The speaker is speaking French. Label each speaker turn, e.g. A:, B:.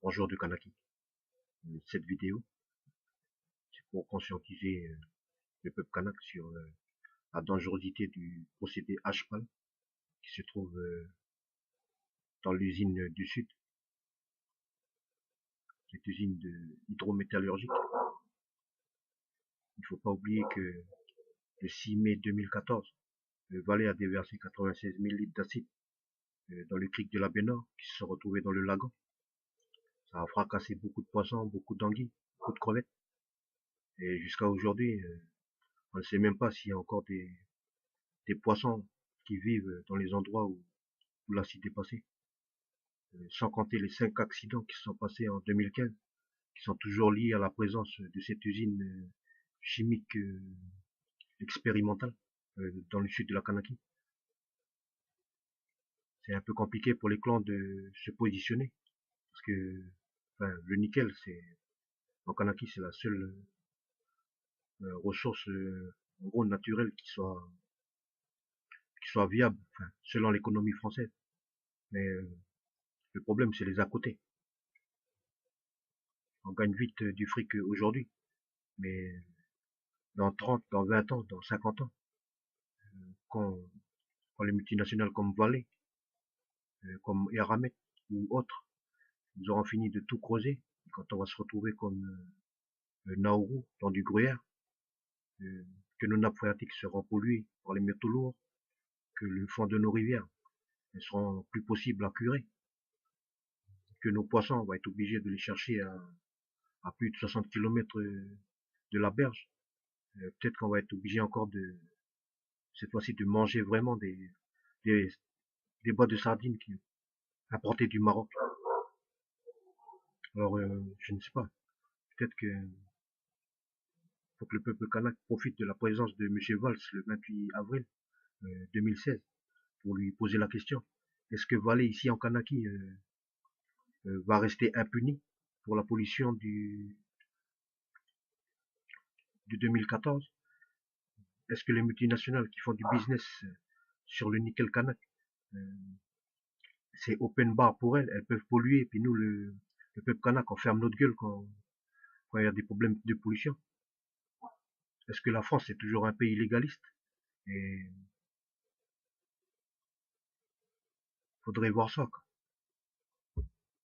A: Bonjour de Kanaki. Cette vidéo, c'est pour conscientiser le peuple kanak sur la dangerosité du procédé HPAL qui se trouve dans l'usine du Sud, cette usine hydrométallurgique. Il ne faut pas oublier que le 6 mai 2014, le Valais a déversé 96 000 litres d'acide dans le crique de la baie Nord qui se sont retrouvés dans le lagon. Ça a fracassé beaucoup de poissons, beaucoup d'anguilles, beaucoup de crevettes. Et jusqu'à aujourd'hui, on ne sait même pas s'il y a encore des poissons qui vivent dans les endroits où l'acide est passé. Sans compter les 5 accidents qui se sont passés en 2015, qui sont toujours liés à la présence de cette usine chimique expérimentale dans le sud de la Kanaki. C'est un peu compliqué pour les clans de se positionner, parce que le nickel, en Kanaki, c'est la seule ressource en gros naturelle qui soit viable, selon l'économie française. Mais le problème, c'est les à côté. On gagne vite du fric aujourd'hui, mais dans 30, dans 20 ans, dans 50 ans, quand les multinationales comme Vale, comme Eramet ou autres, nous auront fini de tout creuser, quand on va se retrouver comme Nauru dans du gruyère, que nos nappes phréatiques seront polluées par les métaux lourds, que le fond de nos rivières ne seront plus possibles à curer, que nos poissons, on va être obligés de les chercher à plus de 60 km de la berge. Peut-être qu'on va être obligé encore cette fois-ci de manger vraiment des boîtes de sardines importées du Maroc. Alors, je ne sais pas. Peut-être que faut que le peuple kanak profite de la présence de M. Valls le 28 avril 2016 pour lui poser la question. Est-ce que Valais ici en Kanaki va rester impuni pour la pollution du 2014? Est-ce que les multinationales qui font du business sur le nickel kanak, c'est open bar pour elles peuvent polluer, et puis nous, le peuple kanak, on ferme notre gueule quand il y a des problèmes de pollution? Est-ce que la France est toujours un pays légaliste? Et faudrait voir ça, quoi.